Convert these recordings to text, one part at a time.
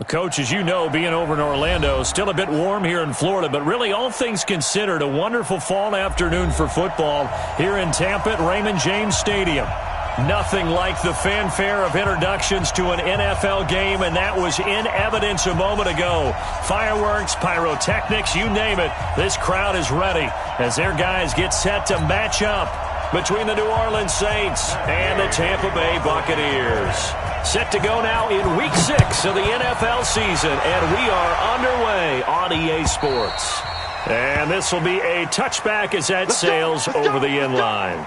Coach, as you know, being over in Orlando, still a bit warm here in Florida, but really all things considered, a wonderful fall afternoon for football here in Tampa at Raymond James Stadium. Nothing like the fanfare of introductions to an NFL game, and that was in evidence a moment ago. Fireworks, pyrotechnics, you name it. This crowd is ready as their guys get set to match up between the New Orleans Saints and the Tampa Bay Buccaneers. Set to go now in Week 6 of the NFL season, and we are underway on EA Sports. And this will be a touchback as that sails over the end line.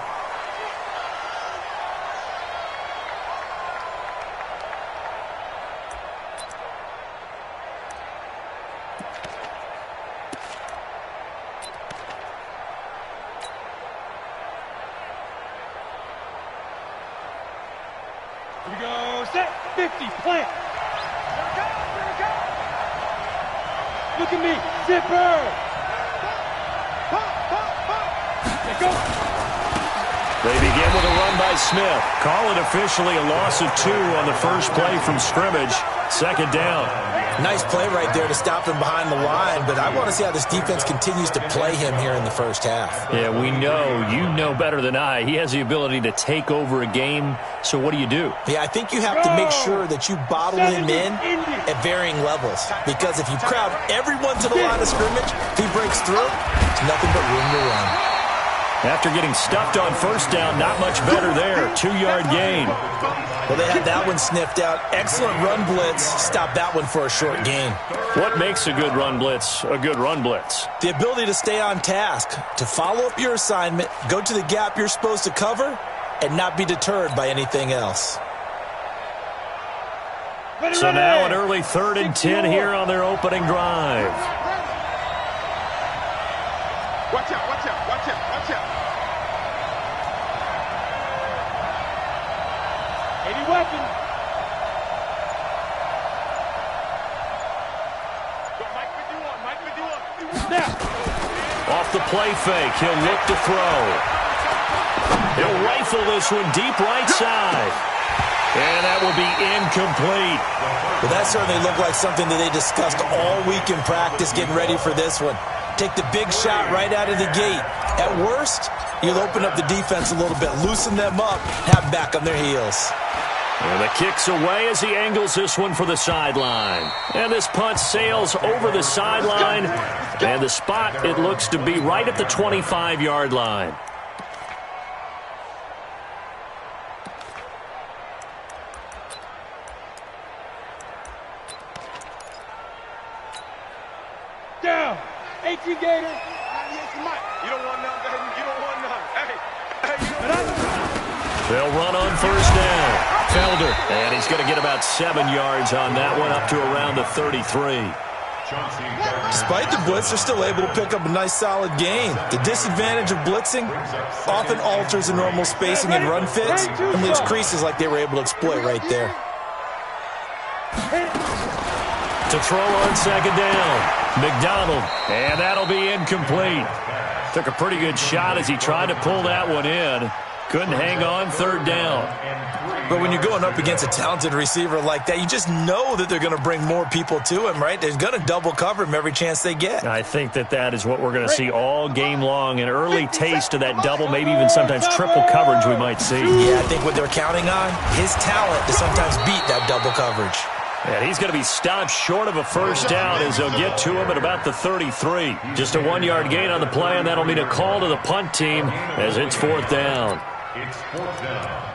Here we go, set, 50, plant. Look at me, zipper. Let's go. They begin with a run by Smith. Call it officially a loss of 2 on the first play from scrimmage. Second down. Nice play right there to stop him behind the line, but I want to see how this defense continues to play him here in the first half. Yeah, we know. You know better than I. He has the ability to take over a game, so what do you do? Yeah, I think you have to make sure that you bottle him in at varying levels, because if you crowd everyone to the line of scrimmage, if he breaks through, there's nothing but room to run. After getting stuffed on first down, not much better there. 2-yard gain. Well, they had that one sniffed out. Excellent run blitz. Stop that one for a short gain. What makes a good run blitz a good run blitz? The ability to stay on task, to follow up your assignment, go to the gap you're supposed to cover, and not be deterred by anything else. So now an early 3rd and 10 here on their opening drive. Watch out, watch out, watch out, watch out. Any weapon. Mike 51. Now. Off the play fake, he'll look to throw. He'll rifle this one deep right side. And that will be incomplete. Well, that certainly looked like something that they discussed all week in practice getting ready for this one. Take the big shot right out of the gate. At worst, you'll open up the defense a little bit, loosen them up, have them back on their heels. And the kick's away as he angles this one for the sideline. And this punt sails over the sideline. And the spot, it looks to be right at the 25-yard line. Down. 18 Gator. You don't want none, baby. You don't want none. Hey, you don't want none. They'll run on first down. Felder. And he's going to get about 7 yards on that one, up to around the 33. Despite the blitz, they're still able to pick up a nice solid gain. The disadvantage of blitzing often alters the normal spacing and run fits and leaves creases like they were able to exploit right there. To throw on second down. McDonald, and that'll be incomplete. Took a pretty good shot as he tried to pull that one in. Couldn't hang on, 3rd down. But when you're going up against a talented receiver like that, you just know that they're going to bring more people to him, right? They're going to double cover him every chance they get. I think that is what we're going to see all game long. An early taste of that double, maybe even sometimes triple coverage we might see. Yeah, I think what they're counting on, his talent to sometimes beat that double coverage. And he's going to be stopped short of a first down as they'll get to him at about the 33. Just a 1-yard gain on the play, and that'll mean a call to the punt team as it's 4th down. It's 4th down.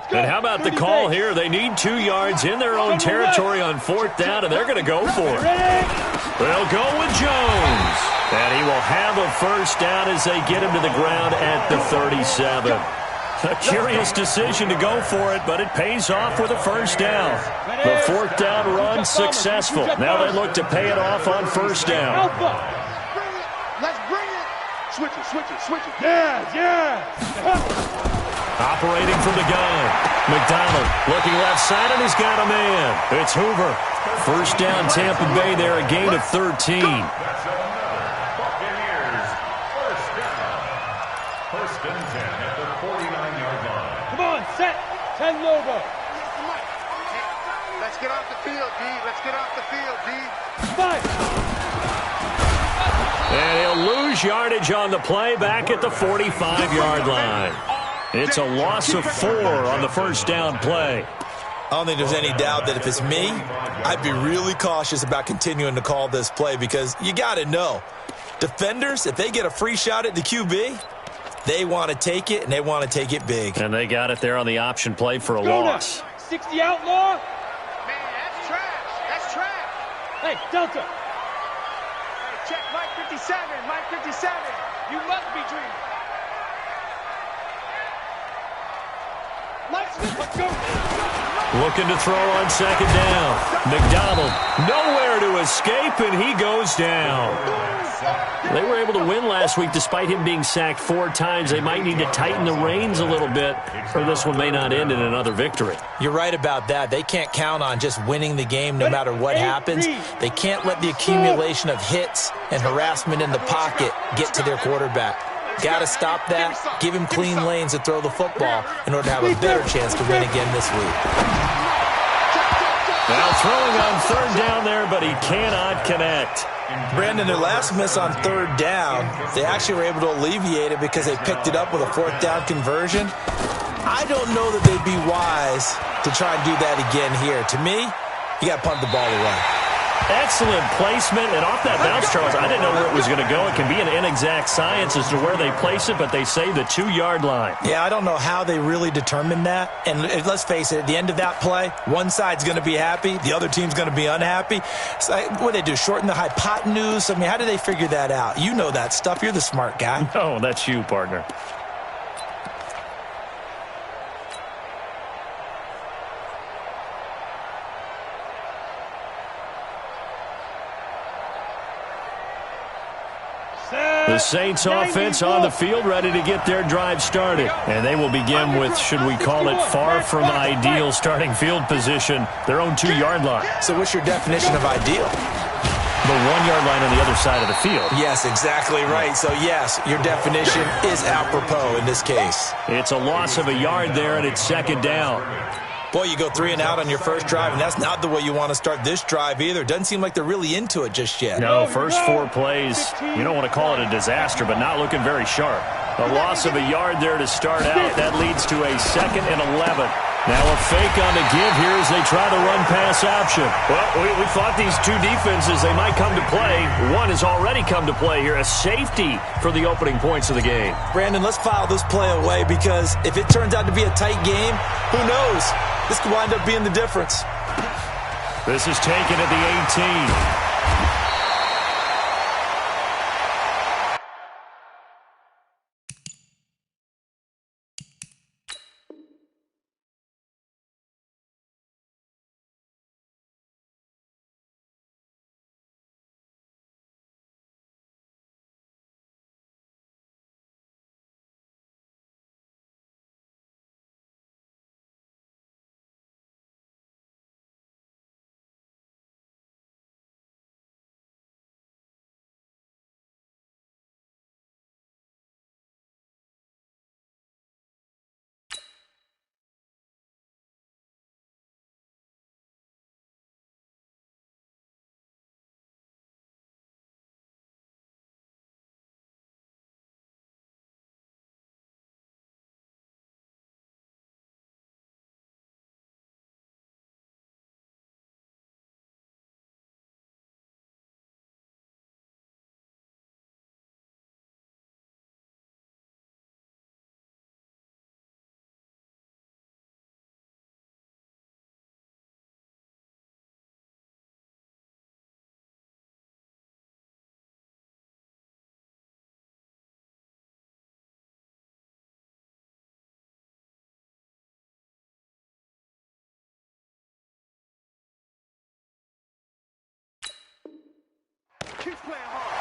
And how about the call here? They need 2 yards in their own territory on 4th down, and they're going to go for it. They'll go with Jones. And he will have a first down as they get him to the ground at the 37. A curious decision to go for it, but it pays off with a first down. The 4th down run successful. Now they look to pay it off on first down. Let's bring it. Switch it. Yeah. Operating from the gun. McDonald looking left side, and he's got a man. It's Hoover. First down Tampa Bay there, a gain of 13. First and 10 at the 49-yard line. Come on, set. 10 Lobo. Let's get off the field, D. Let's get off the field, D. 5. And he'll lose yardage on the play back at the 45-yard line. It's a loss of 4 on the first down play. I don't think there's any doubt that if it's me, I'd be really cautious about continuing to call this play because you got to know, defenders, if they get a free shot at the QB, they want to take it, and they want to take it big. And they got it there on the option play for a loss. 60 outlaw. Man, that's trash. That's trash. Hey, Delta. Hey, check Mike 57. Mike 57. You must be dreaming. Mike Smith, let's go. Looking to throw on second down. McDonald nowhere to escape, and he goes down. They were able to win last week despite him being sacked 4 times. They might need to tighten the reins a little bit, or this one may not end in another victory. You're right about that. They can't count on just winning the game no matter what happens. They can't let the accumulation of hits and harassment in the pocket get to their quarterback. Got to stop that, give him clean lanes to throw the football in order to have a better chance to win again this week. Now throwing on third down there, but he cannot connect. Brandon, their last miss on third down, they actually were able to alleviate it because they picked it up with a 4th down conversion. I don't know that they'd be wise to try and do that again here. To me, you got to punt the ball away. Excellent placement, and off that bounce, Charles, I didn't know where it was going to go. It can be an inexact science as to where they place it, but they say the 2-yard line. Yeah, I don't know how they really determined that. And let's face it, at the end of that play, one side's going to be happy, the other team's going to be unhappy. So what do they do, shorten the hypotenuse? I mean, how do they figure that out? You know that stuff. You're the smart guy. No, that's you, partner. The Saints offense on the field, ready to get their drive started. And they will begin with, should we call it, far from ideal starting field position, their own 2-yard line. So what's your definition of ideal? The 1-yard line on the other side of the field. Yes, exactly right. So, yes, your definition is apropos in this case. It's a loss of a yard there, and it's second down. Boy, you go 3 and out on your first drive, and that's not the way you want to start this drive either. Doesn't seem like they're really into it just yet. No, first 4 plays, you don't want to call it a disaster, but not looking very sharp. A loss of a yard there to start out. That leads to a 2nd and 11. Now a fake on the give here as they try the run-pass option. Well, we thought these two defenses, they might come to play. One has already come to play here, a safety for the opening points of the game. Brandon, let's file this play away because if it turns out to be a tight game, who knows? This could wind up being the difference. This is taken at the 18. Keep playing hard.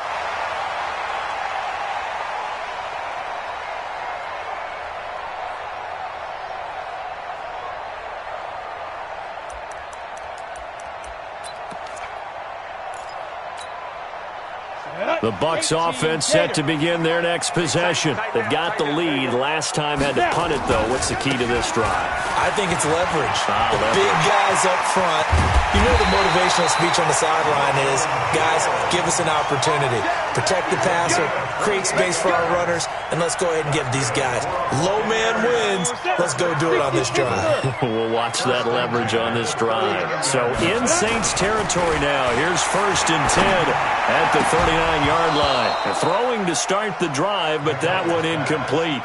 Set up. The Bucs offense set to begin their next possession. They've got the lead. Last time had to punt it, though. What's the key to this drive? I think it's leverage. The big guys up front. You know the motivational speech on the sideline is, guys, give us an opportunity. Protect the passer, create space for our runners, and let's go ahead and give these guys. Low man wins. Let's go do it on this drive. We'll watch that leverage on this drive. So in Saints territory now. Here's 1st and 10 at the 39-yard line. Throwing to start the drive, but that one incomplete.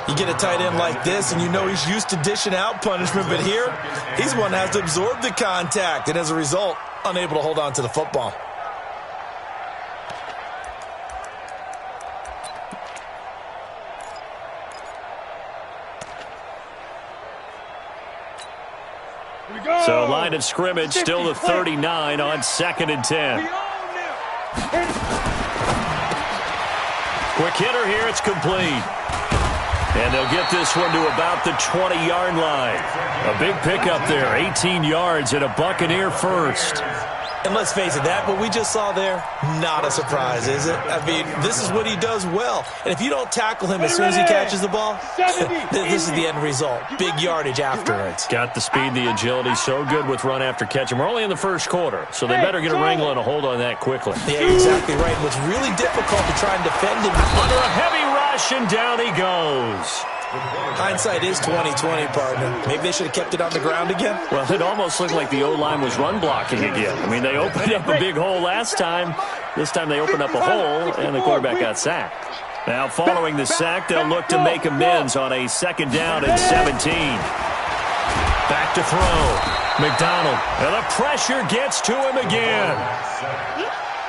You get a tight end like this, and you know he's used to dishing out punishment, but here, he's one that has to absorb the contact, and as a result, unable to hold on to the football. So line of scrimmage still the 39 on 2nd and 10. Quick hitter here, it's complete. And they'll get this one to about the 20-yard line. A big pickup there, 18 yards and a Buccaneer first. And let's face it, that what we just saw there, not a surprise, is it? I mean, this is what he does well. And if you don't tackle him as soon as he catches the ball, this is the end result. Big yardage afterwards. Got the speed, the agility, so good with run after catch. And we're only in the first quarter, so they better get a wrangle and a hold on that quickly. Yeah, you're exactly right. And what's really difficult to try and defend him. Under a heavy rush, and down he goes. Hindsight is 20/20, partner. Maybe they should have kept it on the ground again. Well, it almost looked like the O-line was run blocking again. I mean, they opened up a big hole last time. This time they opened up a hole, and the quarterback got sacked. Now, following the sack, they'll look to make amends on a 2nd down and 17. Back to throw. McDonald. And the pressure gets to him again.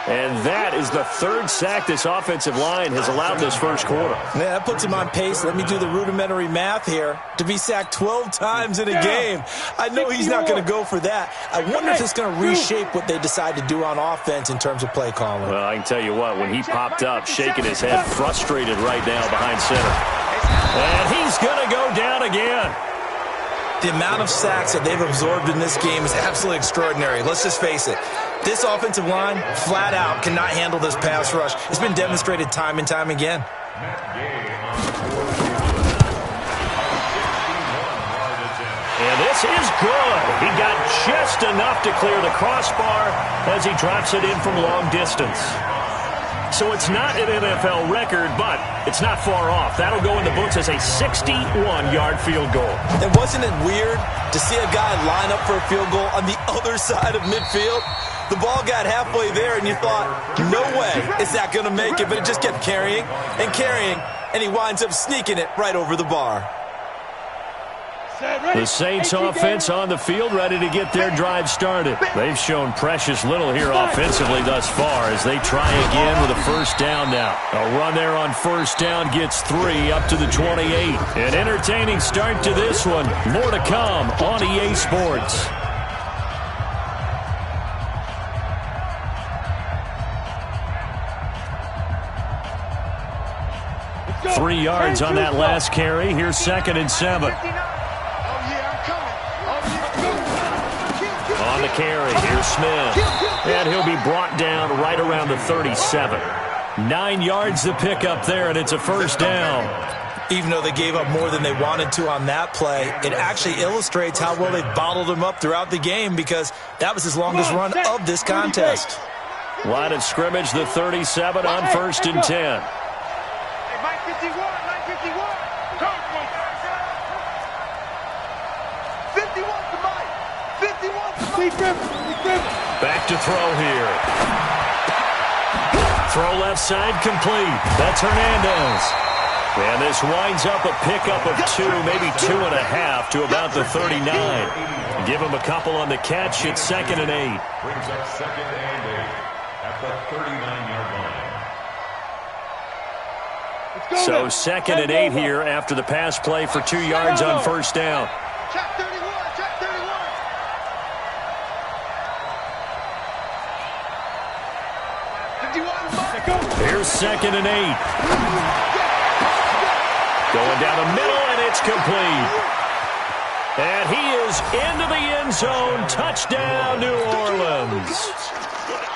And that is the 3rd sack this offensive line has allowed this first quarter. Yeah, that puts him on pace. Let me do the rudimentary math here. To be sacked 12 times in a game. I know he's not going to go for that. I wonder if it's going to reshape what they decide to do on offense in terms of play calling. Well, I can tell you what, when he popped up, shaking his head, frustrated right now behind center. And he's going to go down again. The amount of sacks that they've absorbed in this game is absolutely extraordinary. Let's just face it. This offensive line, flat out, cannot handle this pass rush. It's been demonstrated time and time again. And this is good. He got just enough to clear the crossbar as he drops it in from long distance. So it's not an NFL record, but it's not far off. That'll go in the books as a 61-yard field goal. And wasn't it weird to see a guy line up for a field goal on the other side of midfield? The ball got halfway there, and you thought, no way is that going to make it. But it just kept carrying, and he winds up sneaking it right over the bar. The Saints offense on the field, ready to get their drive started. They've shown precious little here offensively thus far as they try again with a 1st down now. A run there on 1st down gets 3 up to the 28. An entertaining start to this one. More to come on EA Sports. Go. 3 yards on that last carry. Here's 2nd and 7. On the carry, here's Smith. And he'll be brought down right around the 37. 9 yards to pick up there, and it's a 1st down. Even though they gave up more than they wanted to on that play, it actually illustrates how well they bottled him up throughout the game because that was his longest run of this contest. Line of scrimmage, the 37 on 1st and 10. Mike 51, Mike 51. 51 to Mike. 51 to Mike. Back to throw here. Throw left side complete. That's Hernandez. And this winds up a pickup of 2, maybe 2.5 to about the 39. Give him a couple on the catch. It's 2nd and 8. Brings up 2nd and 8 at the 39-yard line. So 2nd and 8 here after the pass play for 2 yards on 1st down. Check 31, check 31. Here's 2nd and 8. Going down the middle, and it's complete. And he is into the end zone. Touchdown, New Orleans.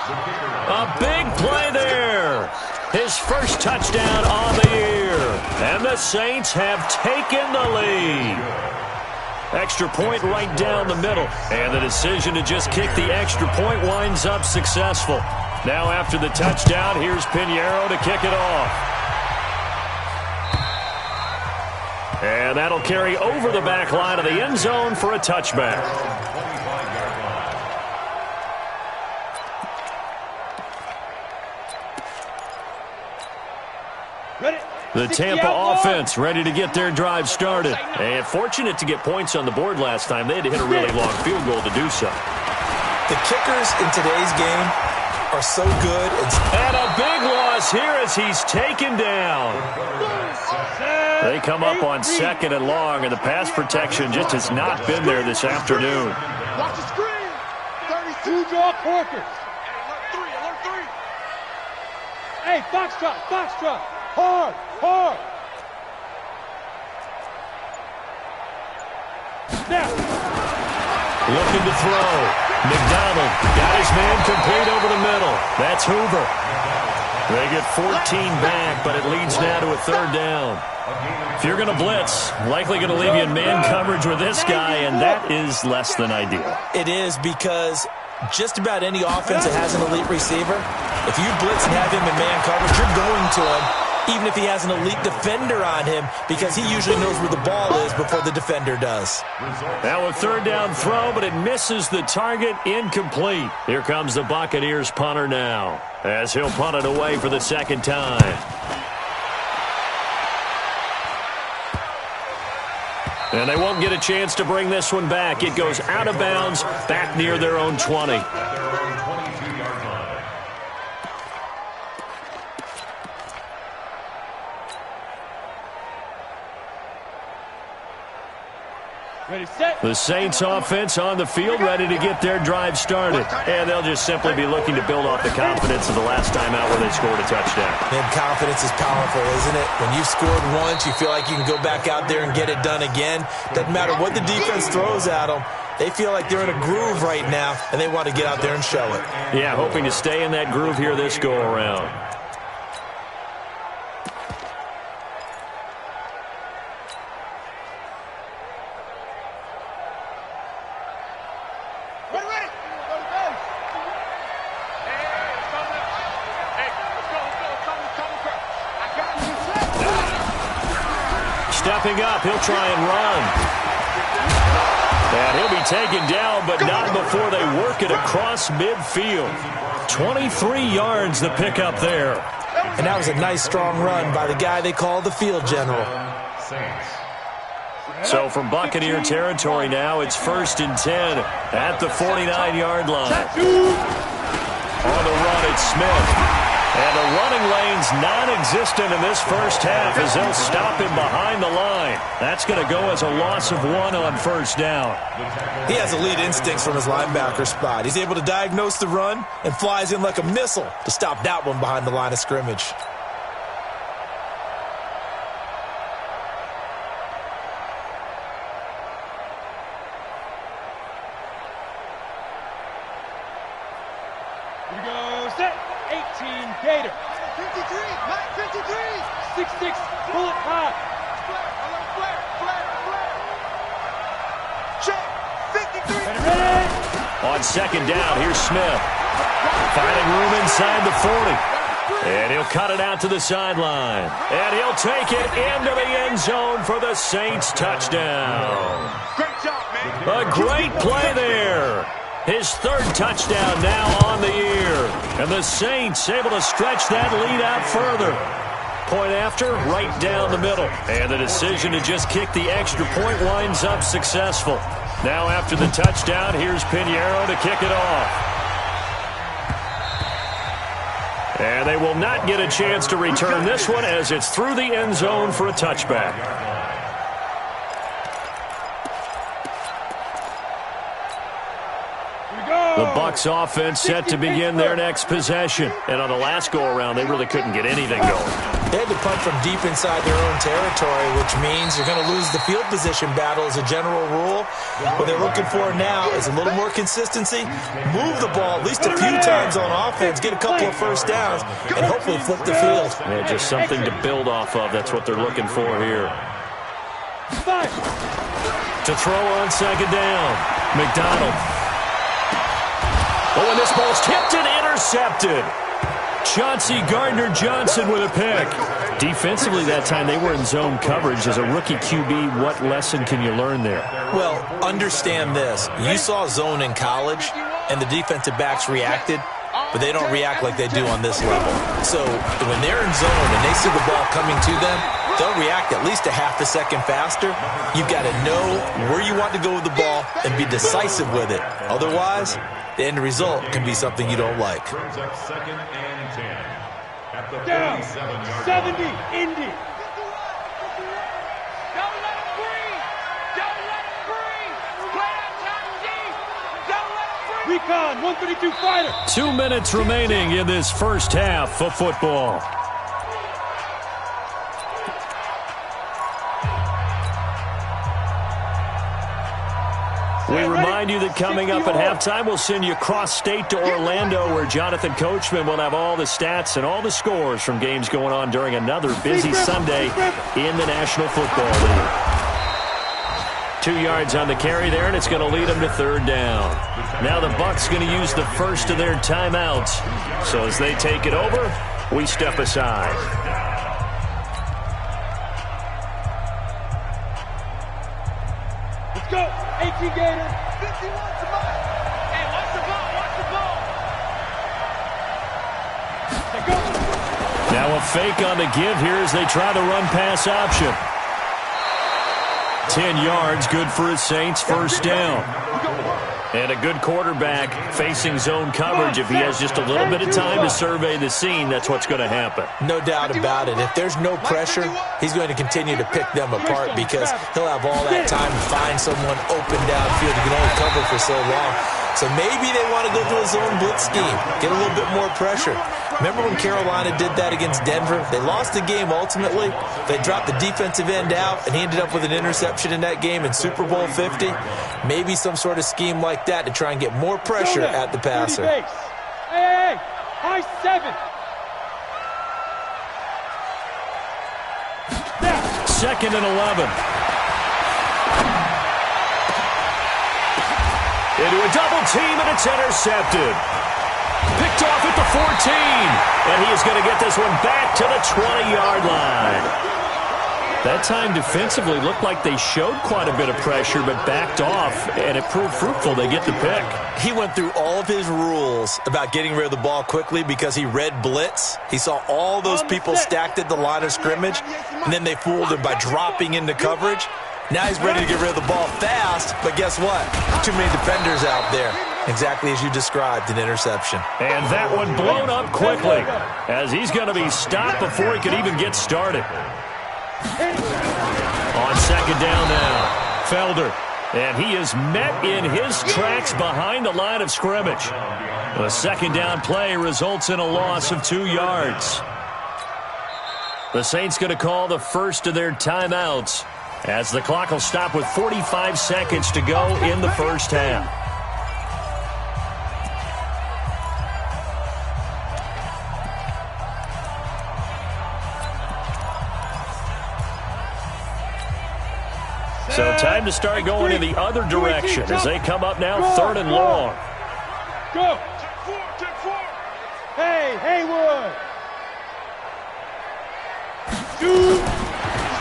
A big play there. His first touchdown on the year. And the Saints have taken the lead. Extra point right down the middle. And the decision to just kick the extra point winds up successful. Now after the touchdown, here's Pinheiro to kick it off. And that'll carry over the back line of the end zone for a touchback. The Tampa offense ready to get their drive started. And fortunate to get points on the board last time. They had to hit a really long field goal to do so. The kickers in today's game are so good. And a big loss here as he's taken down. They come up on 2nd and long, and the pass protection just has not been there this afternoon. Watch the screen. 32 draw Corkers. Hey, Foxtrot, Foxtrot. Hard, hard. Now. Looking to throw. McDonald got his man complete over the middle. That's Hoover. They get 14 back, but it leads now to a 3rd down. If you're going to blitz, likely going to leave you in man coverage with this guy, and that is less than ideal. It is, because just about any offense that has an elite receiver, if you blitz and have him in man coverage, you're going to him, even if he has an elite defender on him, because he usually knows where the ball is before the defender does. Now a 3rd down throw, but it misses the target, incomplete. Here comes the Buccaneers punter now, as he'll punt it away for the 2nd time. And they won't get a chance to bring this one back. It goes out of bounds, back near their own 20. Ready, set. The Saints offense on the field, ready to get their drive started. And they'll just simply be looking to build off the confidence of the last time out where they scored a touchdown. Man, confidence is powerful, isn't it? When you've scored once, you feel like you can go back out there and get it done again. Doesn't matter what the defense throws at them. They feel like they're in a groove right now, and they want to get out there and show it. Yeah, hoping to stay in that groove here this go-around. Stepping up, he'll try and run. And he'll be taken down, but not before they work it across midfield. 23 yards the pickup there. And that was a nice, strong run by the guy they call the field general. So from Buccaneer territory now, it's 1st and 10 at the 49-yard line. On the run, it's Smith. And the running lane's non-existent in this first half as they'll stop him behind the line. That's going to go as a loss of 1 on 1st down. He has elite instincts from his linebacker spot. He's able to diagnose the run and flies in like a missile to stop that one behind the line of scrimmage. Here we go, set. 18 Gator. 53, Mike 53. 6'6", bullet high. Flare. Check. 53. Ready. On 2nd down, here's Smith. Finding room inside the 40. And he'll cut it out to the sideline. And he'll take it into the end zone for the Saints touchdown. Great job, man. A great play there. His 3rd touchdown now on the year. And the Saints able to stretch that lead out further. Point after, right down the middle. And the decision to just kick the extra point winds up successful. Now after the touchdown, here's Pinheiro to kick it off. And they will not get a chance to return this one as it's through the end zone for a touchback. The Bucs offense set to begin their next possession. And on the last go-around, they really couldn't get anything going. They had to punt from deep inside their own territory, which means you're going to lose the field position battle as a general rule. What they're looking for now is a little more consistency, move the ball at least a few times on offense, get a couple of first downs, and hopefully flip the field. Yeah, just something to build off of. That's what they're looking for here. To throw on second down, McDonald. Oh, and this ball's tipped and intercepted. Chauncey Gardner-Johnson with a pick. Defensively that time, they were in zone coverage. As a rookie QB, what lesson can you learn there? Well, understand this. You saw zone in college, and the defensive backs reacted, but they don't react like they do on this level. So when they're in zone and they see the ball coming to them, they'll react at least a half a second faster. You've got to know where you want to go with the ball and be decisive with it. Otherwise, the end result can be something you don't like. Second and 10 at the 47-yard 70, Indy. Don't let him breathe. Don't let him breathe. Play that time deep. Don't let him breathe. Recon, 132 fighter. 2 minutes remaining in this first half of football. We remind you that coming up at halftime, we'll send you cross-state to Orlando, where Jonathan Coachman will have all the stats and all the scores from games going on during another busy Sunday in the National Football League. 2 yards on the carry there, and it's going to lead them to third down. Now the Bucs going to use the first of their timeouts. So as they take it over, we step aside. Let's go. 18 Gator. 51 to mine. Hey, watch the ball. Watch the ball. Go. Now a fake on the give here as they try the run-pass option. 10 yards, good for his Saints, first down. And a good quarterback facing zone coverage. If he has just a little bit of time to survey the scene, that's what's going to happen. No doubt about it. If there's no pressure, he's going to continue to pick them apart because he'll have all that time to find someone open downfield. He can only cover for so long. So maybe they want to go to a zone blitz scheme, get a little bit more pressure. Remember when Carolina did that against Denver? They lost the game ultimately. They dropped the defensive end out, and he ended up with an interception in that game in Super Bowl 50. Maybe some sort of scheme like that to try and get more pressure at the passer. Hey, high 7. Second and 11. Into a double team, and it's intercepted. Picked off at the 14. And he is going to get this one back to the 20-yard line. That time defensively looked like they showed quite a bit of pressure but backed off, and it proved fruitful. They get the pick. He went through all of his rules about getting rid of the ball quickly because he read blitz. He saw all those people stacked at the line of scrimmage, and then they fooled him by dropping into coverage. Now he's ready to get rid of the ball fast, but guess what? Too many defenders out there. Exactly as you described, an interception. And that one blown up quickly as he's going to be stopped before he could even get started. On second down now, Felder. And he is met in his tracks behind the line of scrimmage. The second down play results in a loss of 2 yards. The Saints going to call the first of their timeouts as the clock will stop with 45 seconds to go in the first half. So time to start going in the other direction as they come up now, third and long. Go. Hey, Haywood.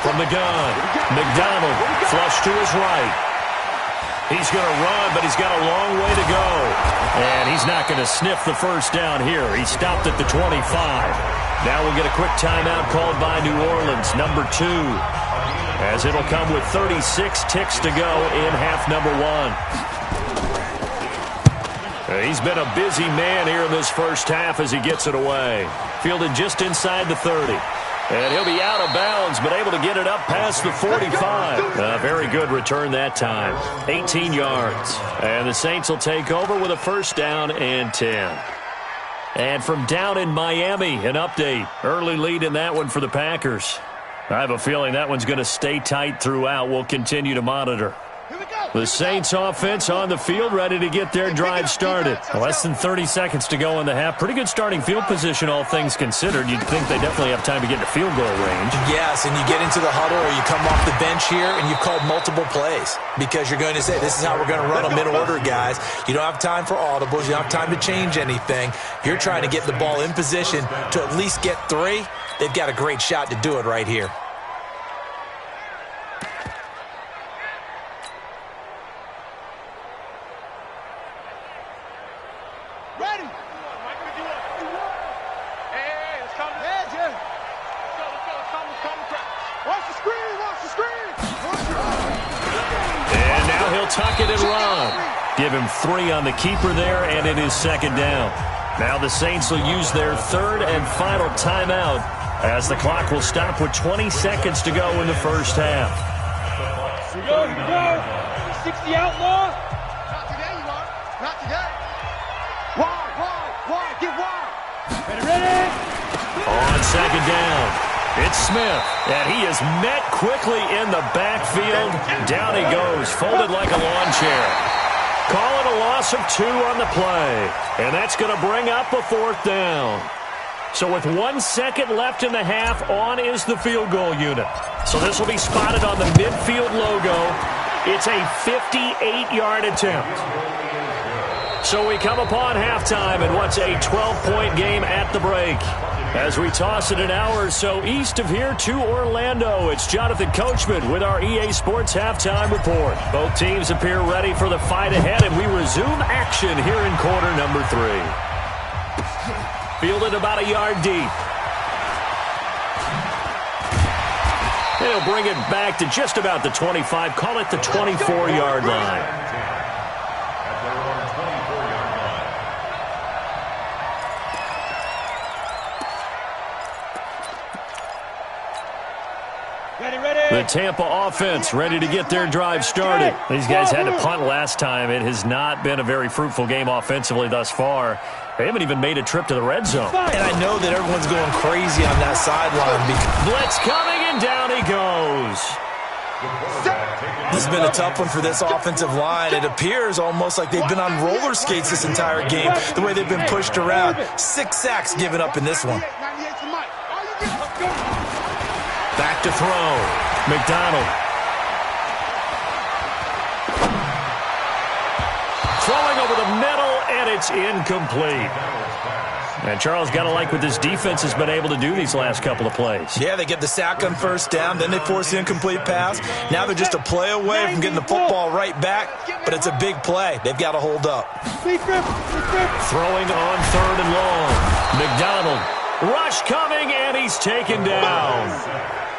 From the gun, McDonald, flush to his right. He's going to run, but he's got a long way to go. And he's not going to sniff the first down here. He stopped at the 25. Now we'll get a quick timeout called by New Orleans, number 2. As it'll come with 36 ticks to go in half number 1. He's been a busy man here in this first half as he gets it away. Fielded just inside the 30. And he'll be out of bounds, but able to get it up past the 45. A very good return that time. 18 yards. And the Saints will take over with a first down and 10. And from down in Miami, an update. Early lead in that one for the Packers. I have a feeling that one's going to stay tight throughout. We'll continue to monitor. The Saints offense on the field, ready to get their drive started. Less than 30 seconds to go in the half. Pretty good starting field position, all things considered. You'd think they definitely have time to get to field goal range. Yes, and you get into the huddle or you come off the bench here and you've called multiple plays because you're going to say, this is how we're going to run them in order, guys. You don't have time for audibles. You don't have time to change anything. You're trying to get the ball in position to at least get 3. They've got a great shot to do it right here. Tuck it and run. Give him 3 on the keeper there, and it is second down. Now the Saints will use their third and final timeout as the clock will stop with 20 seconds to go in the first half. Here we go, here we go. 60 outlaw. Not today, you are. Not today. Wide, get wide. Ready. On second down. It's Smith, and he is met quickly in the backfield. Down he goes, folded like a lawn chair. Call it a loss of 2 on the play, and that's going to bring up a 4th down. So with 1 second left in the half, on is the field goal unit. So this will be spotted on the midfield logo. It's a 58-yard attempt. So we come upon halftime in what's a 12-point game at the break. As we toss it an hour or so east of here to Orlando, it's Jonathan Coachman with our EA Sports Halftime Report. Both teams appear ready for the fight ahead, and we resume action here in quarter number 3. Fielded about a yard deep. They'll bring it back to just about the 25, call it the 24-yard line. The Tampa offense ready to get their drive started. These guys had to punt last time. It has not been a very fruitful game offensively thus far. They haven't even made a trip to the red zone. And I know that everyone's going crazy on that sideline. Blitz coming, and down he goes. This has been a tough one for this offensive line. It appears almost like they've been on roller skates this entire game, the way they've been pushed around. 6 sacks given up in this one. Back to throw. McDonald. Throwing over the middle, and it's incomplete. And Charles, got to like what this defense has been able to do these last couple of plays. Yeah, they get the sack on first down, then they force the incomplete pass. Now they're just a play away from getting the football right back, but it's a big play. They've got to hold up. Throwing on 3rd and long. McDonald. Rush coming, and he's taken down.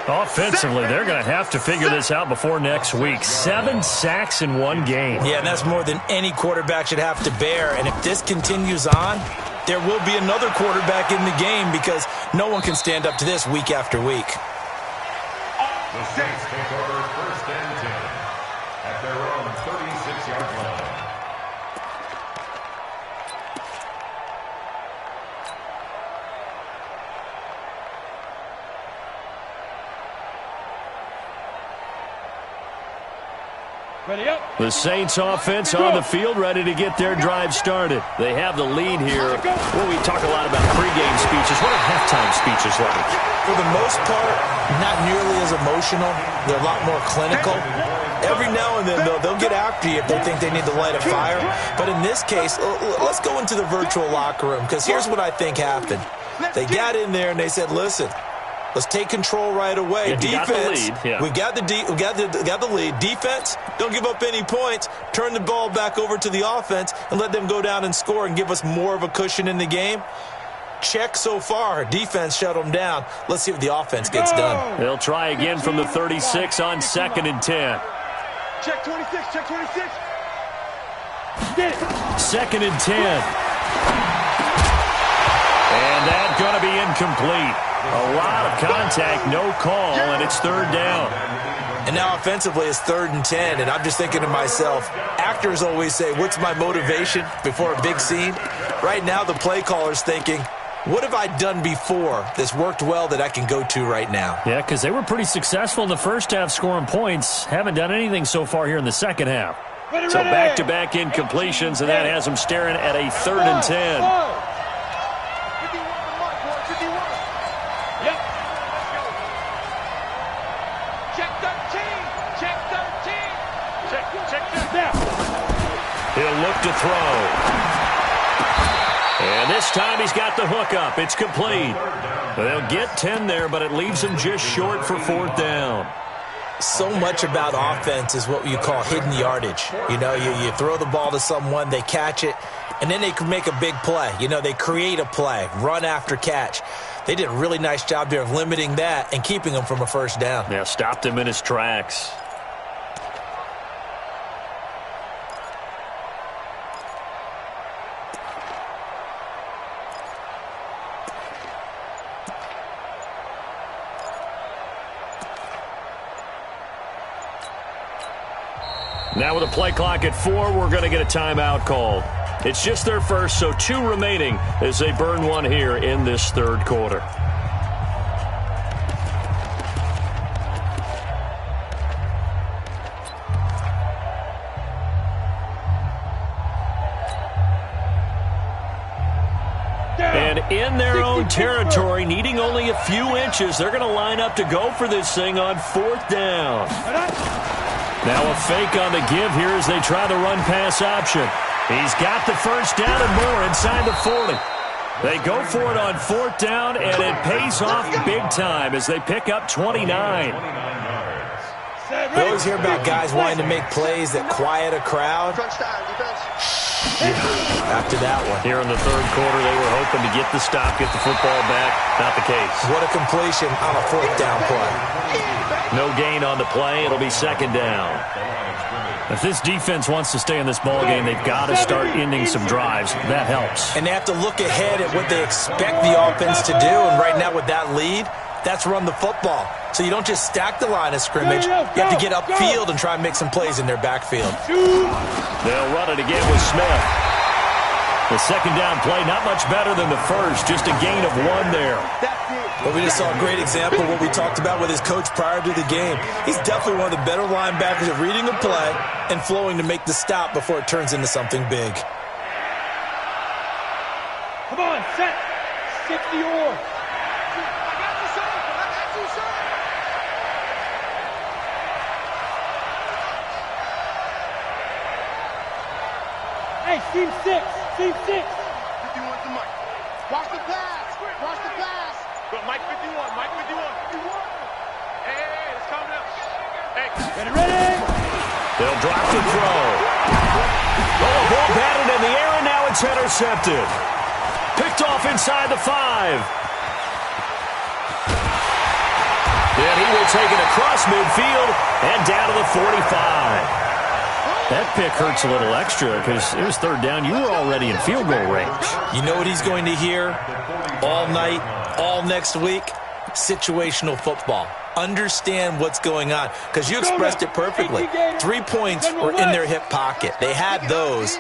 Offensively, they're going to have to figure this out before next week. 7 sacks in 1 game. Yeah, and that's more than any quarterback should have to bear. And if this continues on, there will be another quarterback in the game because no one can stand up to this week after week. The Saints take over 1st and 10 at their own 36-yard line. Ready up. The Saints offense on the field, ready to get their drive started. They have the lead here. Well, we talk a lot about pregame speeches. What are halftime speeches like? For the most part, not nearly as emotional. They're a lot more clinical. Every now and then, they'll get after you if they think they need to light a fire. But in this case, let's go into the virtual locker room because here's what I think happened. They got in there and they said, listen, let's take control right away. Yeah, defense, we got the lead. Defense, don't give up any points. Turn the ball back over to the offense and let them go down and score and give us more of a cushion in the game. Check so far. Defense shut them down. Let's see what the offense gets done. They'll try again from the 36 on 2nd and 10. Check 26, check 26. Get it. 2nd and 10. And that's going to be incomplete. A lot of contact, no call, and it's 3rd down. And now offensively it's 3rd and 10, and I'm just thinking to myself, actors always say, what's my motivation before a big scene? Right now the play caller's thinking, what have I done before that's worked well that I can go to right now? Yeah, because they were pretty successful in the first half scoring points. Haven't done anything so far here in the second half. So back-to-back incompletions, and that has them staring at a 3rd and 10. He'll look to throw. And this time he's got the hook up. It's complete. They'll get 10 there, but it leaves them just short for 4th down. So much about offense is what you call hidden yardage. You know, you throw the ball to someone, they catch it, and then they can make a big play. You know, they create a play, run after catch. They did a really nice job there of limiting that and keeping him from a 1st down. Yeah, stopped him in his tracks. Now with a play clock at 4, we're going to get a timeout called. It's just their first, so 2 remaining as they burn one here in this 3rd quarter. And in their own territory, needing only a few inches, they're going to line up to go for this thing on 4th down. Now a fake on the give here as they try the run-pass option. He's got the 1st down and more inside the 40. They go for it on 4th down, and it pays off big time as they pick up 29. You always hear about guys wanting to make plays that quiet a crowd. Yeah, after that one. Here in the 3rd quarter, they were hoping to get the stop, get the football back. Not the case. What a completion on a 4th down play. No gain on the play. It'll be 2nd down. If this defense wants to stay in this ballgame, they've got to start ending some drives. That helps. And they have to look ahead at what they expect the offense to do. And right now with that lead, that's run the football. So you don't just stack the line of scrimmage. You have to get upfield and try and make some plays in their backfield. They'll run it again with Smith. The 2nd down play, not much better than the first. Just a gain of 1 there. But we just saw a great example of what we talked about with his coach prior to the game. He's definitely one of the better linebackers at reading a play and flowing to make the stop before it turns into something big. Come on, set. 60 or. Hey, team 6. Team 6. 51 to Mike. Watch the pass. Watch the pass. Go, Mike 51. Mike 51. Hey, it's coming up. Hey. Ready? They'll drop to throw. Oh, ball batted in the air, and now it's intercepted. Picked off inside the 5. And he will take it across midfield and down to the 45. That pick hurts a little extra because it was 3rd down. You were already in field goal range. You know what he's going to hear all night, all next week? Situational football. Understand what's going on because you expressed it perfectly. 3 points were in their hip pocket. They had those.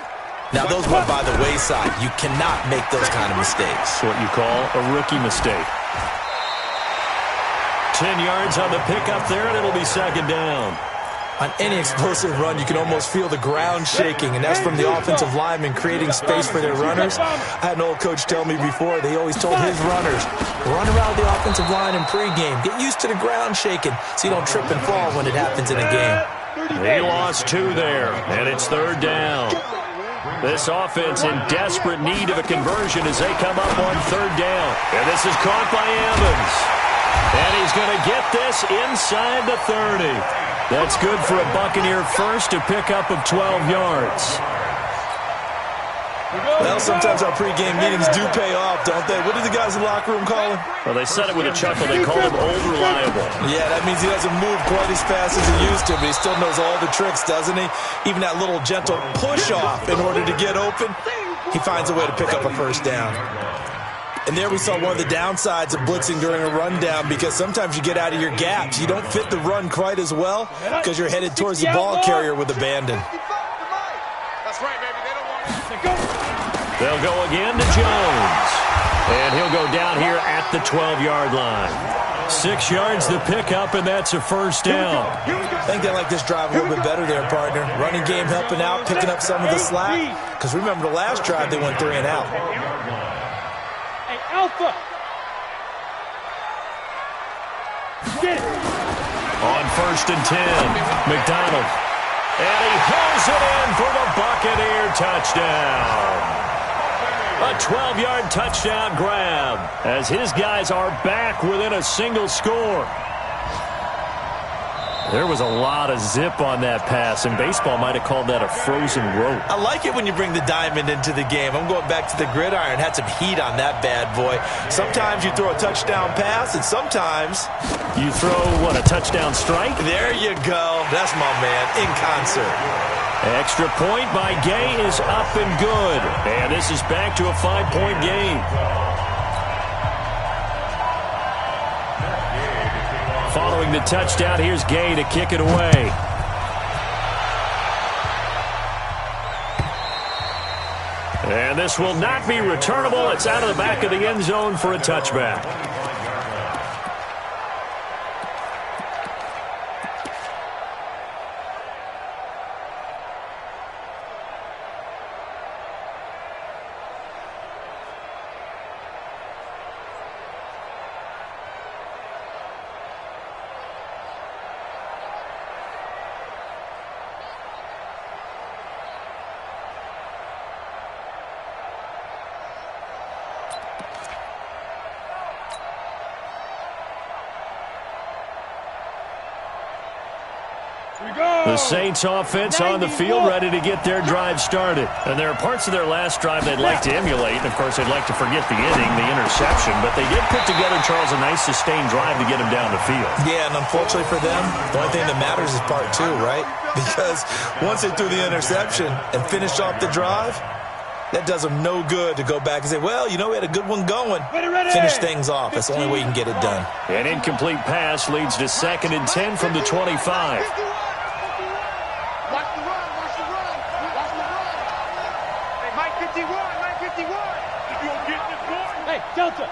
Now, those went by the wayside. You cannot make those kind of mistakes. What you call a rookie mistake. 10 yards on the pickup there, and it'll be 2nd down. On any explosive run, you can almost feel the ground shaking, and that's from the offensive linemen creating space for their runners. I had an old coach tell me before, they always told his runners, run around the offensive line in pregame. Get used to the ground shaking so you don't trip and fall when it happens in a game. He lost 2 there, and it's 3rd down. This offense in desperate need of a conversion as they come up on 3rd down. And this is caught by Evans. And he's going to get this inside the 30. That's good for a Buccaneer first, to pick up of 12 yards. Well, sometimes our pregame meetings do pay off, don't they? What do the guys in the locker room call him? Well, they said it with a chuckle. They call him Old Reliable. Yeah, that means he doesn't move quite as fast as he used to, but he still knows all the tricks, doesn't he? Even that little gentle push-off in order to get open, he finds a way to pick up a 1st down. And there we saw one of the downsides of blitzing during a rundown, because sometimes you get out of your gaps. You don't fit the run quite as well because you're headed towards the ball carrier with abandon. That's right, baby. They don't want it. They'll go again to Jones. And he'll go down here at the 12-yard line. 6 yards the pickup, and that's a first down. I think they like this drive a little bit better there, partner. Running game helping out, picking up some of the slack. Because remember, the last drive they went 3 and out. Hey, Alpha. Get it. On 1st and 10, McDonald. And he hauls it in for the Buccaneer touchdown. A 12-yard touchdown grab as his guys are back within a single score. There was a lot of zip on that pass, and baseball might have called that a frozen rope. I like it when you bring the diamond into the game. I'm going back to the gridiron. Had some heat on that bad boy. Sometimes you throw a touchdown pass, and sometimes you throw, what, a touchdown strike? There you go. That's my man, in concert. Extra point by Gay is up and good. And this is back to a 5-point game. Following the touchdown, here's Gay to kick it away. And this will not be returnable. It's out of the back of the end zone for a touchback. The Saints offense on the field, ready to get their drive started. And there are parts of their last drive they'd like to emulate. And, of course, they'd like to forget the inning, the interception. But they did put together, Charles, a nice sustained drive to get them down the field. Yeah, and unfortunately for them, the only thing that matters is part 2, right? Because once they threw the interception and finished off the drive, that does them no good to go back and say, well, you know, we had a good one going. Finish things off. That's the only way you can get it done. An incomplete pass leads to 2nd and 10 from the 25. Delta.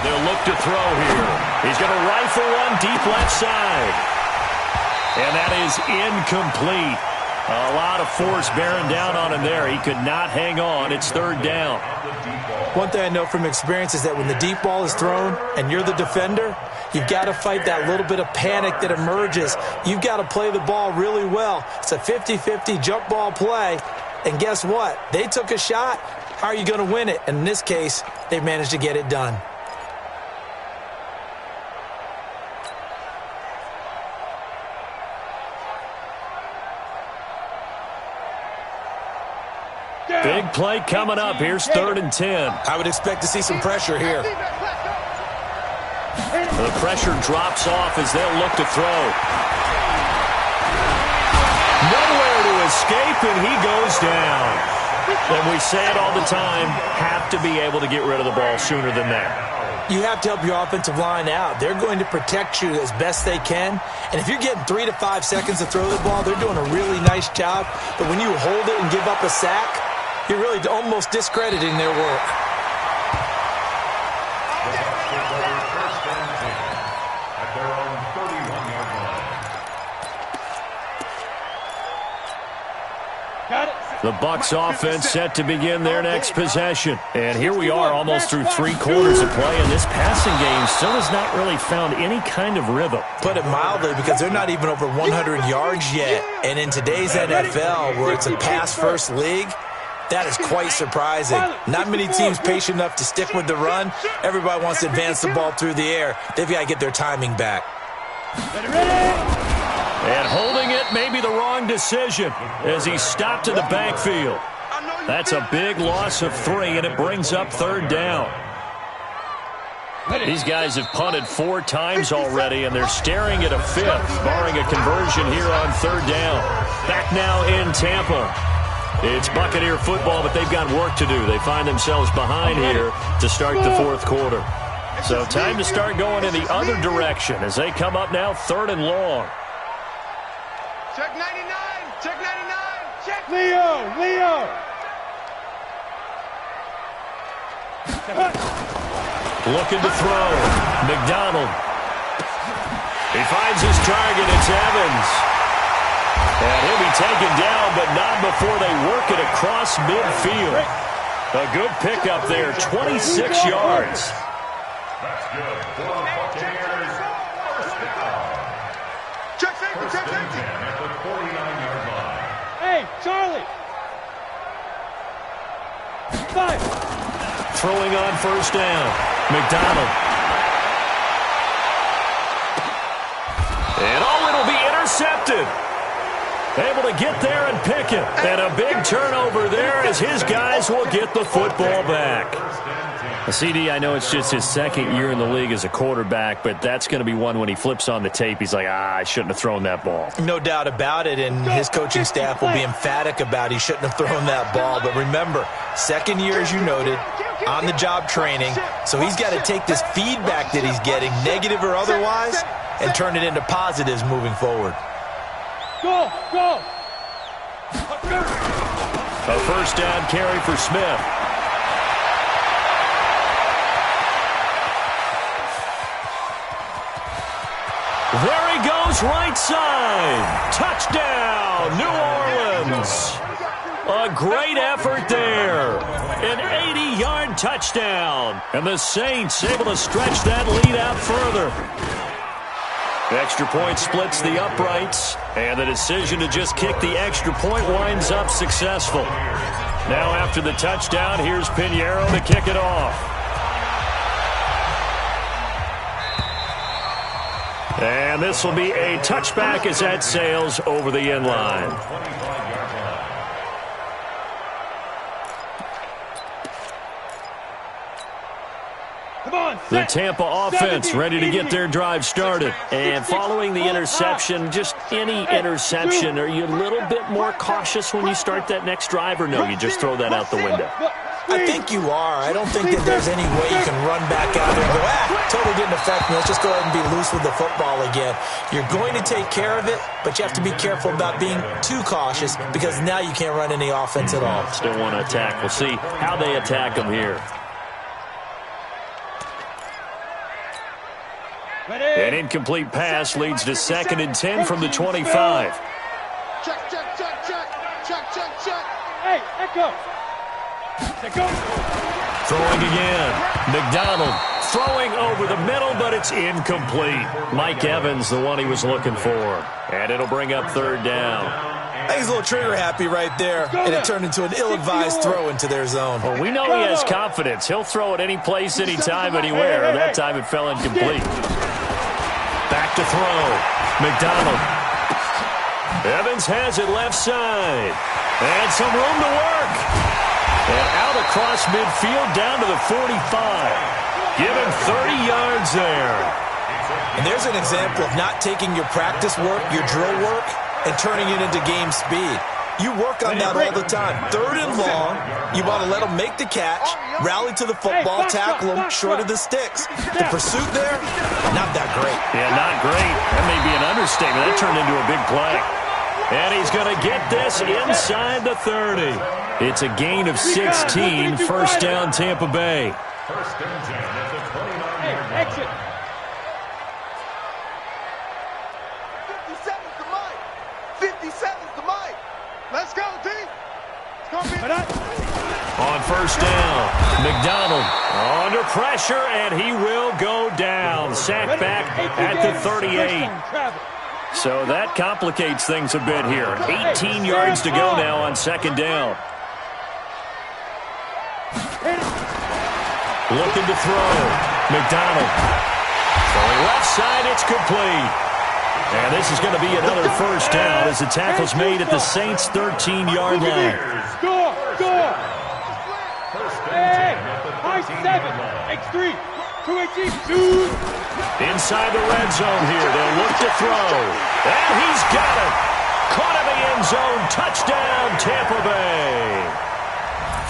They'll look to throw here. He's going to rifle one deep left side. And that is incomplete. A lot of force bearing down on him there. He could not hang on. It's 3rd down. One thing I know from experience is that when the deep ball is thrown and you're the defender, you've got to fight that little bit of panic that emerges. You've got to play the ball really well. It's a 50-50 jump ball play. And guess what? They took a shot. How are you going to win it? And in this case, they managed to get it done. Big play coming up. Here's 3rd and 10. I would expect to see some pressure here. The pressure drops off as they'll look to throw. Nowhere to escape, and he goes down. And we say it all the time, have to be able to get rid of the ball sooner than that. You have to help your offensive line out. They're going to protect you as best they can. And if you're getting 3 to 5 seconds to throw the ball, they're doing a really nice job. But when you hold it and give up a sack, you're really almost discrediting their work. The Bucs offense set to begin their next possession. And here we are almost through 3 quarters of play, and this passing game still has not really found any kind of rhythm. Put it mildly, because they're not even over 100 yards yet. And in today's NFL, where it's a pass-first league, that is quite surprising. Not many teams patient enough to stick with the run. Everybody wants to advance the ball through the air. They've got to get their timing back. And holding it may be the wrong decision as he stopped in the backfield. That's a big loss of 3, and it brings up 3rd down. These guys have punted 4 times already, and they're staring at a 5th, barring a conversion here on 3rd down. Back now in Tampa. It's Buccaneer football, but they've got work to do. They find themselves behind here to start the fourth quarter. So time to start going in the other direction as they come up now 3rd and long. Check 99. Check 99. Check. Leo. Looking to throw. McDonald. He finds his target. It's Evans. And he'll be taken down, but not before they work it across midfield. A good pickup there, 26 yards. That's good for the Buccaneers. First down. Check safety. Check safety. At the 49-yard line. Hey, Charlie. 5. Throwing on first down. McDonald. And it'll be intercepted. Able to get there and pick it. And a big turnover there as his guys will get the football back. CD, I know it's just his 2nd year in the league as a quarterback, but that's going to be one when he flips on the tape. He's like, I shouldn't have thrown that ball. No doubt about it, and his coaching staff will be emphatic about he shouldn't have thrown that ball. But remember, 2nd year, as you noted, on-the-job training, so he's got to take this feedback that he's getting, negative or otherwise, and turn it into positives moving forward. Go. A first down carry for Smith. There he goes, right side. Touchdown, New Orleans. A great effort there. An 80-yard touchdown. And the Saints able to stretch that lead out further. The extra point splits the uprights, and the decision to just kick the extra point winds up successful. Now after the touchdown, here's Pinheiro to kick it off. And this will be a touchback as that sails over the end line. The Tampa offense ready to get their drive started. And following the interception, just any interception, are you a little bit more cautious when you start that next drive, or no, you just throw that out the window? I think you are. I don't think that there's any way you can run back out there and go, totally didn't affect me. Let's just go ahead and be loose with the football again. You're going to take care of it, but you have to be careful about being too cautious because now you can't run any offense at all. Still want to attack. We'll see how they attack them here. An incomplete pass leads to 2nd and 10 from the 25. Check. Hey, Echo. Throwing again. McDonald throwing over the middle, but it's incomplete. Mike Evans, the one he was looking for. And it'll bring up 3rd down. I think he's a little trigger happy right there, and it turned into an ill-advised throw into their zone. Well, we know he has confidence. He'll throw it any place, anytime, anywhere. That time it fell incomplete. Back to throw. McDonald. Evans has it left side. And some room to work. And out across midfield down to the 45. Give him 30 yards there. And there's an example of not taking your practice work, your drill work, and turning it into game speed. You work on that all the time. 3rd and long, you want to let them make the catch, rally to the football, tackle them short of the sticks. The pursuit there, not that great. Yeah, not great. That may be an understatement. That turned into a big play. And he's going to get this inside the 30. It's a gain of 16, first down Tampa Bay. First and 10 at the 29-yard line. Exit. 57's the mic. 57's the mic. Let's go, D. It's going to be... On first down, McDonald under pressure, and he will go down. Sack back at the 38. So that complicates things a bit here. 18 yards to go now on 2nd down. Looking to throw. McDonald. Throwing left side, it's complete. And this is going to be another first down as the tackle's made at the Saints' 13-yard line. Score! Hey, high 7, X3, 218, 2. Inside the red zone here, they'll look to throw. And he's got it. Caught in the end zone. Touchdown, Tampa Bay.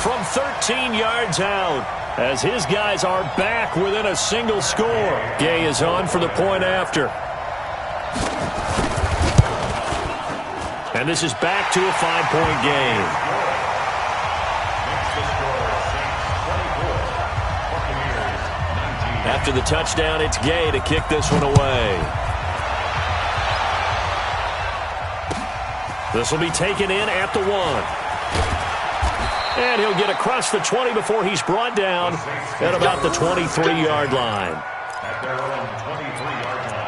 From 13 yards out, as his guys are back within a single score. Gay is on for the point after. And this is back to a 5-point game. After the touchdown, it's Gay to kick this one away. This will be taken in at the 1. And he'll get across the 20 before he's brought down at about the 23-yard line. At their own 23-yard line.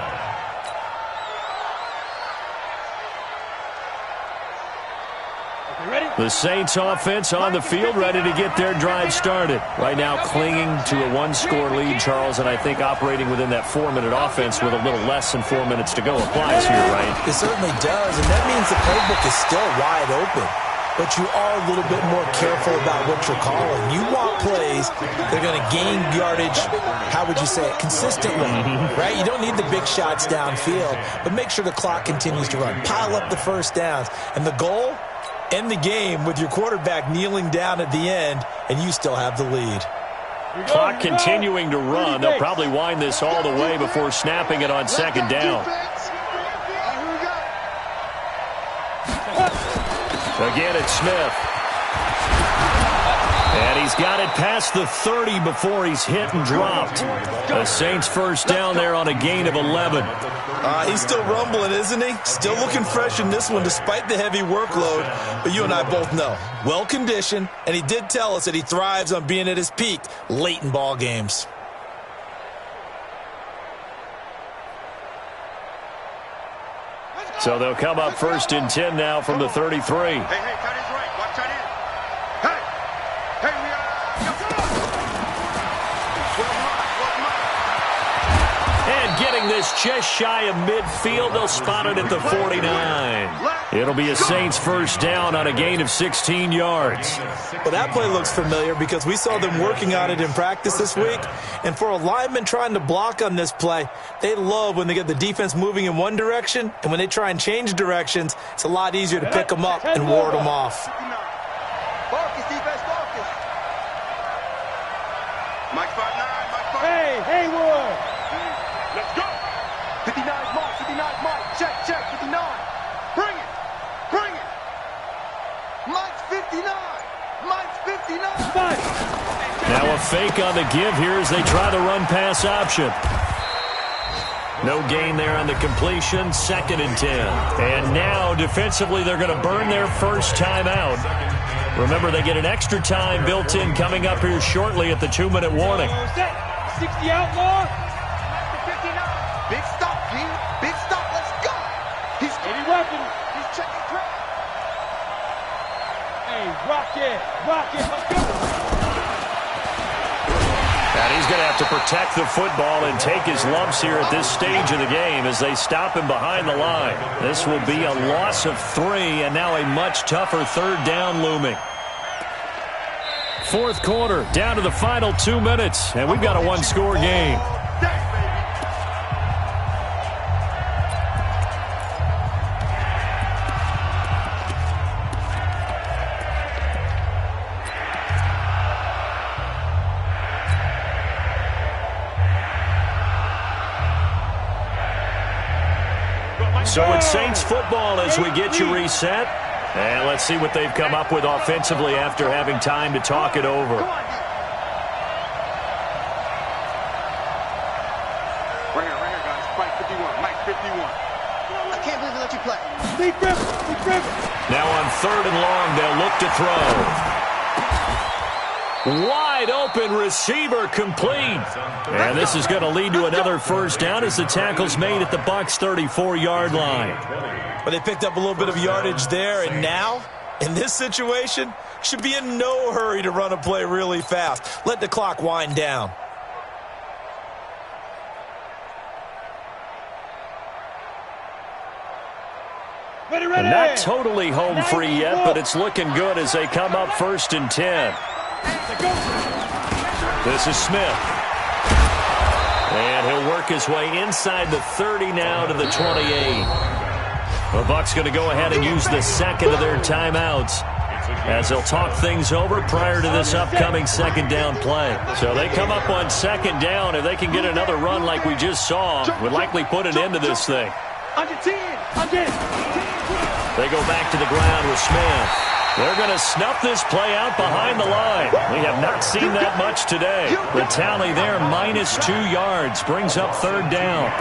The Saints offense on the field, ready to get their drive started. Right now clinging to a 1-score lead, Charles, and I think operating within that 4-minute offense with a little less than 4 minutes to go applies here, right? It certainly does, and that means the playbook is still wide open. But you are a little bit more careful about what you're calling. You want plays that are going to gain yardage, how would you say it, consistently, right? You don't need the big shots downfield, but make sure the clock continues to run. Pile up the first downs. And the goal, end the game with your quarterback kneeling down at the end, and you still have the lead. Clock continuing to run. They'll probably wind this all the way before snapping it on second down. Again, it's Smith. And he's got it past the 30 before he's hit and dropped. The Saints first down there on a gain of 11. He's still rumbling, isn't he? Still looking fresh in this one despite the heavy workload. But you and I both know, well-conditioned, and he did tell us that he thrives on being at his peak late in ball games. So they'll come up first and 10 now from the 33. Hey, tight end's right. Watch tight end. Hey, we are. And getting this just shy of midfield, they'll spot it at the 49. It'll be a Saints first down on a gain of 16 yards. Well, that play looks familiar because we saw them working on it in practice this week. And for a lineman trying to block on this play, they love when they get the defense moving in one direction, and when they try and change directions, it's a lot easier to pick them up and ward them off. Focus, defense, focus. Mike 5'9", Mike 5'9". Hey, Haywood! Let's go. 59's Mike, 59's Mike. Check, 59. Bring it. Mike's 59. Mike's 59. Now a fake on the give here as they try the run-pass option. No gain there on the completion, 2nd and 10. And now defensively they're going to burn their first time out. Remember, they get an extra time built in coming up here shortly at the 2-minute warning. 60 outlaw. 59. Big stop, G. Big stop. Let's go. He's Any weapon. He's checking track. Hey, rock it. Let's go. And he's going to have to protect the football and take his lumps here at this stage of the game as they stop him behind the line. This will be a loss of 3 and now a much tougher 3rd down looming. 4th quarter, down to the final 2 minutes, and we've got a 1-score game. So it's Saints football as we get you reset. And let's see what they've come up with offensively after having time to talk it over. Right here, guys. Mike 51. I can't believe they let you play. Big Griffin. Now on 3rd and long, they'll look to throw. Wide open receiver complete. And this is going to lead to another first down as the tackle's made at the Bucs 34-yard line. But they picked up a little bit of yardage there, and now, in this situation, should be in no hurry to run a play really fast. Let the clock wind down. Ready. Not totally home free yet, but it's looking good as they come up 1st and 10. This is Smith. And he'll work his way inside the 30 now to the 28. The Bucs going to go ahead and use the second of their timeouts as they'll talk things over prior to this upcoming second down play. So they come up on second down. If they can get another run like we just saw, would likely put an end to this thing. They go back to the ground with Smith. They're going to snuff this play out behind the line. We have not seen that much today. The tally there, -2 yards, brings up third down.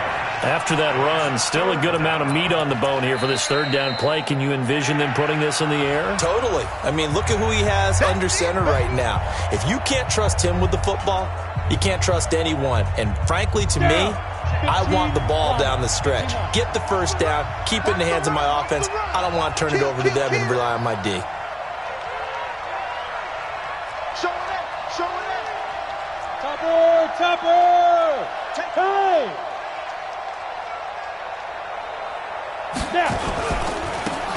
After that run, still a good amount of meat on the bone here for this third down play. Can you envision them putting this in the air? Totally. I mean, look at who he has under center right now. If you can't trust him with the football, you can't trust anyone. And frankly, to me, I want the ball down the stretch. Get the first down, keep it in the hands of my offense. I don't want to turn it over to them and rely on my D. Topper! Time!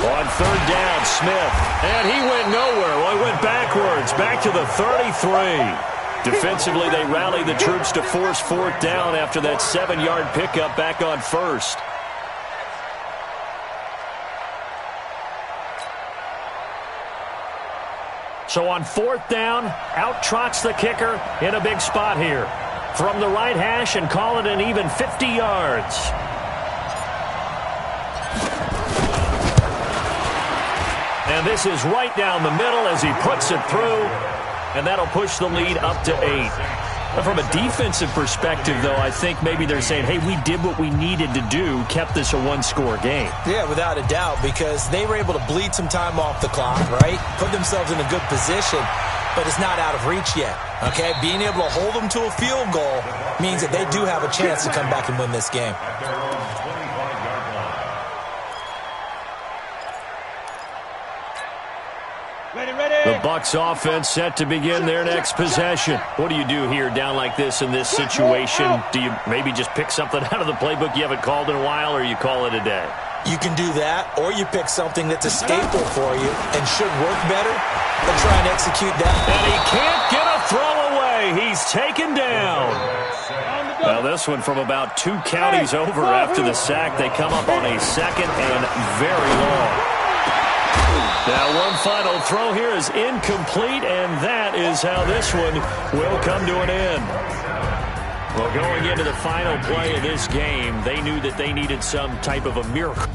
On third down, Smith. And he went nowhere. Well, he went backwards, back to the 33. Defensively, they rallied the troops to force fourth down after that 7-yard pickup back on first. So on fourth down, out trots the kicker in a big spot here. From the right hash and call it an even 50 yards. And this is right down the middle as he puts it through. And that'll push the lead up to 8. But from a defensive perspective, though, I think maybe they're saying, hey, we did what we needed to do, kept this a one-score game. Yeah, without a doubt, because they were able to bleed some time off the clock, right? Put themselves in a good position, but it's not out of reach yet, okay? Being able to hold them to a field goal means that they do have a chance to come back and win this game. The Bucs offense set to begin their next possession. What do you do here down like this in this situation? Do you maybe just pick something out of the playbook you haven't called in a while, or you call it a day? You can do that, or you pick something that's a staple for you and should work better and try and execute that. And he can't get a throw away. He's taken down. Now this one from about 2 counties over after the sack. They come up on a second and very long. Now one final throw here is incomplete, and that is how this one will come to an end. Well, going into the final play of this game, they knew that they needed some type of a miracle.